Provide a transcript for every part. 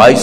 22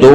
2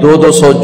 200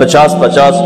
50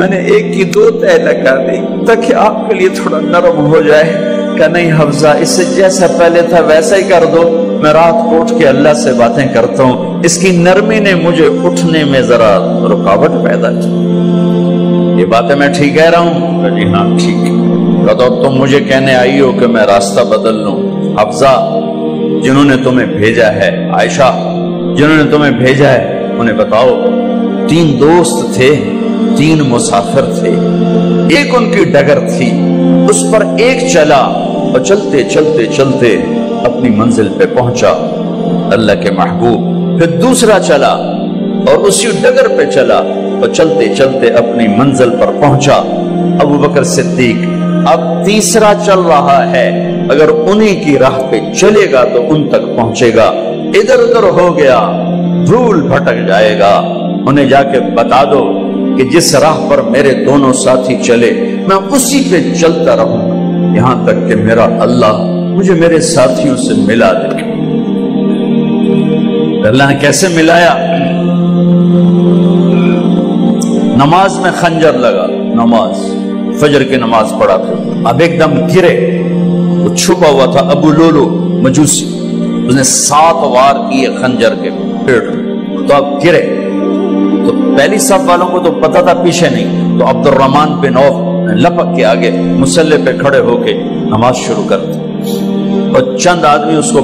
میں نے ایک کی دو تہ لگا دی تاکہ آپ کے لیے تھوڑا نرم ہو جائے۔ کہ نہیں حفظہ، اس سے جیسا پہلے تھا ویسا ہی کر دو، میں رات کو اٹھ کے اللہ سے باتیں کرتا ہوں، اس کی نرمی نے مجھے اٹھنے میں ذرا رکاوٹ پیدا کی۔ یہ باتیں میں ٹھیک کہہ رہا ہوں؟ جی ہاں ٹھیک۔ کہتا تم مجھے کہنے آئی ہو کہ میں راستہ بدل لوں؟ حفظہ، جنہوں نے تمہیں بھیجا ہے، عائشہ جنہوں نے تمہیں بھیجا ہے انہیں بتاؤ۔ 3 دوست تھے، 3 مسافر تھے، ایک ان کی ڈگر تھی، اس پر ایک چلا اور چلتے چلتے چلتے اپنی منزل پہ پہنچا اللہ کے محبوب، پھر دوسرا چلا اور اسی ڈگر پہ چلا اور چلتے چلتے اپنی منزل پر پہنچا ابو بکر صدیق۔ اب تیسرا چل رہا ہے، اگر انہی کی راہ پہ چلے گا تو ان تک پہنچے گا، ادھر ادھر ہو گیا بھول بھٹک جائے گا۔ انہیں جا کے بتا دو کہ جس راہ پر میرے دونوں ساتھی چلے میں اسی پہ چلتا رہوں یہاں تک کہ میرا اللہ مجھے میرے ساتھیوں سے ملا دے۔ اللہ نے کیسے ملایا؟ نماز میں خنجر لگا، نماز فجر کی نماز پڑھا تھا، اب ایک دم گرے، وہ چھپا ہوا تھا ابو لولو مجوسی، اس نے 7 وار کیے خنجر کے پیٹ میں، تو اب گرے تو پہلی صف والوں کو تو پتا تھا، پیچھے نہیں، تو عبد الرحمن بن عوف لپک کے آگے مصلی پہ کھڑے ہو کے نماز شروع کر دی، اور چند آدمی اس کو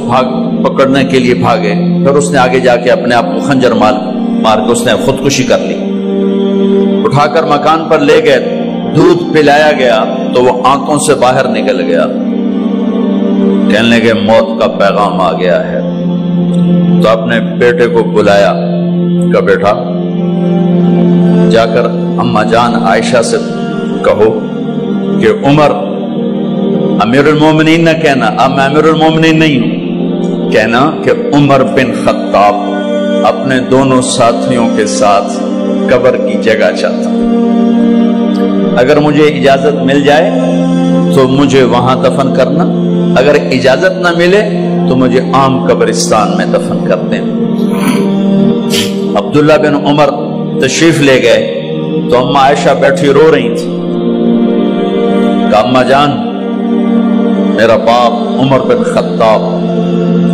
پکڑنے کے لیے بھاگے، پھر اس نے آگے جا کے اپنے آپ کو خنجر مار کے اس نے خودکشی کر لی۔ اٹھا کر مکان پر لے گئے، دودھ پلایا گیا تو وہ آنکھوں سے باہر نکل گیا، کہنے لگے موت کا پیغام آ گیا ہے۔ تو اپنے بیٹے کو بلایا، کہ بیٹا جا کر اماں جان عائشہ سے کہو کہ عمر امیر المومنین نہ کہنا، اب میں امیر المومنین نہیں ہوں، کہنا کہ عمر بن خطاب اپنے دونوں ساتھیوں کے ساتھ قبر کی جگہ چاہتا، اگر مجھے اجازت مل جائے تو مجھے وہاں دفن کرنا، اگر اجازت نہ ملے تو مجھے عام قبرستان میں دفن کر دیں۔ عبداللہ بن عمر تشریف لے گئے تو اماں عائشہ بیٹھی رو رہی تھی، کہ اماں جان میرا باپ عمر بن خطاب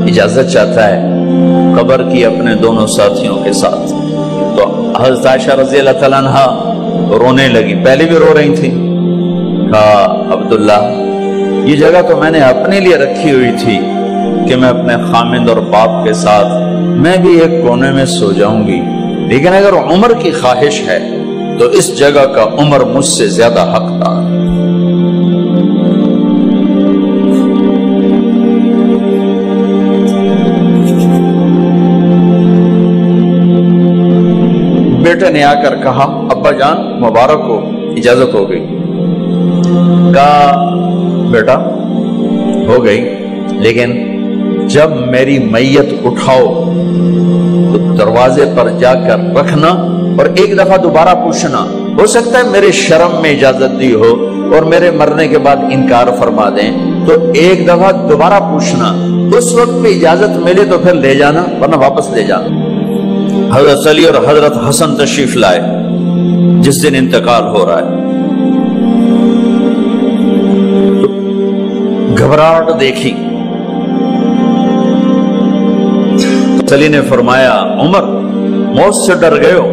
اجازت چاہتا ہے قبر کی اپنے دونوں ساتھیوں کے ساتھ۔ تو حضرت عائشہ رضی اللہ تعالیٰ عنہ رونے لگی، پہلے بھی رو رہی تھی، کہا عبداللہ یہ جگہ تو میں نے اپنے لیے رکھی ہوئی تھی کہ میں اپنے خامند اور باپ کے ساتھ میں بھی ایک کونے میں سو جاؤں گی، لیکن اگر عمر کی خواہش ہے تو اس جگہ کا عمر مجھ سے زیادہ حقدار ہے۔ بیٹے نے آ کر کہا ابا جان مبارک ہو، اجازت ہو گئی۔ کہا بیٹا ہو گئی، لیکن جب میری میت اٹھاؤ تو دروازے پر جا کر رکھنا اور ایک دفعہ دوبارہ پوچھنا، ہو سکتا ہے میرے شرم میں اجازت دی ہو اور میرے مرنے کے بعد انکار فرما دیں، تو ایک دفعہ دوبارہ پوچھنا، اس وقت پہ اجازت ملے تو پھر لے جانا ورنہ واپس لے جانا۔ حضرت علی اور حضرت حسن تشریف لائے جس دن انتقال ہو رہا ہے، گھبراہٹ دیکھی، علی نے فرمایا عمر موت سے ڈر گئے ہو؟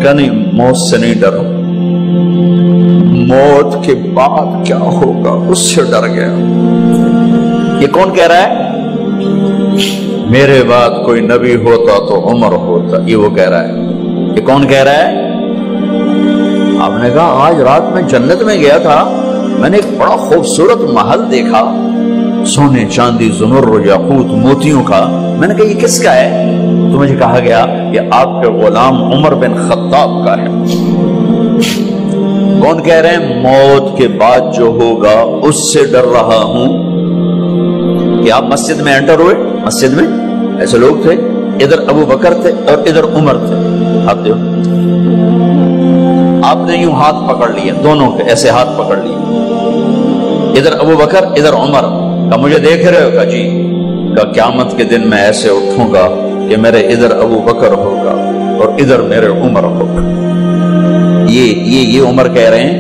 کہ نہیں موت سے نہیں ڈرو، موت کے بعد کیا ہوگا اس سے ڈر گیا۔ یہ کون کہہ رہا ہے؟ میرے بعد کوئی نبی ہوتا تو عمر ہوتا، یہ وہ کہہ رہا ہے۔ یہ کون کہہ رہا ہے؟ آپ نے کہا آج رات میں جنت میں گیا تھا، میں نے ایک بڑا خوبصورت محل دیکھا، سونے چاندی زمر یاقوت موتیوں کا، میں نے کہا یہ کس کا ہے؟ تو مجھے کہا گیا کہ آپ کے غلام عمر بن خطاب کا ہے۔ کون کہہ رہے ہیں؟ موت کے بعد جو ہوگا اس سے ڈر رہا ہوں۔ کہ آپ مسجد میں انٹر ہوئے، مسجد میں ایسے لوگ تھے، ادھر ابو بکر تھے اور ادھر عمر تھے، آپ دیو آپ نے یوں ہاتھ پکڑ لیا، دونوں کے ایسے ہاتھ پکڑ لیے، ادھر ابو بکر ادھر عمر، کہ مجھے دیکھ رہے ہو؟ کہ جی۔ کہ قیامت کے دن میں ایسے اٹھوں گا کہ میرے ادھر ابو بکر ہوگا اور ادھر میرے عمر ہوگا۔ یہ عمر کہہ رہے ہیں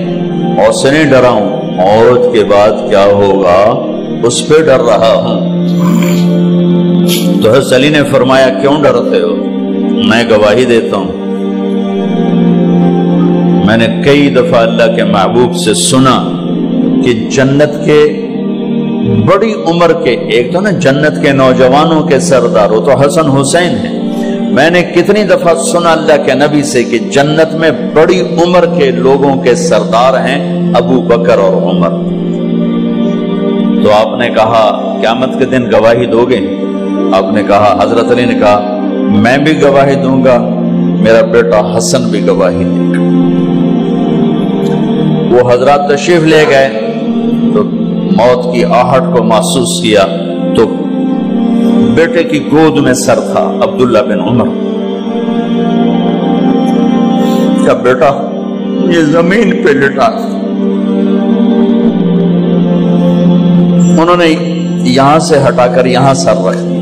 اور سے نہیں ڈرا ہوں، موت کے بعد کیا ہوگا اس پہ ڈر رہا ہوں۔ تو حضرت علی نے فرمایا کیوں ڈرتے ہو؟ میں گواہی دیتا ہوں، میں نے کئی دفعہ اللہ کے محبوب سے سنا کہ جنت کے بڑی عمر کے، ایک تو نا جنت کے نوجوانوں کے سردار، وہ تو حسن حسین ہیں، میں نے کتنی دفعہ سنا اللہ کے نبی سے کہ جنت میں بڑی عمر کے لوگوں کے سردار ہیں ابو بکر اور عمر۔ تو آپ نے کہا قیامت کے دن گواہی دو گے؟ آپ نے کہا، حضرت علی نے کہا میں بھی گواہی دوں گا، میرا بیٹا حسن بھی گواہی دے گا۔ وہ حضرات تشریف لے گئے تو موت کی آہٹ کو محسوس کیا تو بیٹے کی گود میں سر تھا عبداللہ بن عمر۔ کیا بیٹا یہ زمین پہ لٹا تھا، انہوں نے یہاں سے ہٹا کر یہاں سر رکھ دیا۔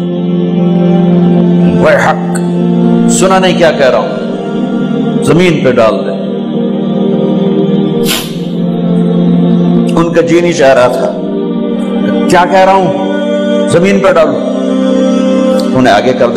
وہ حق سنا نہیں کیا کہہ رہا ہوں، زمین پہ ڈال دے۔ ان کا جی نہیں چاہ رہا تھا، کیا کہہ رہا ہوں، زمین پہ ڈالو، انہیں آگے کر دیا۔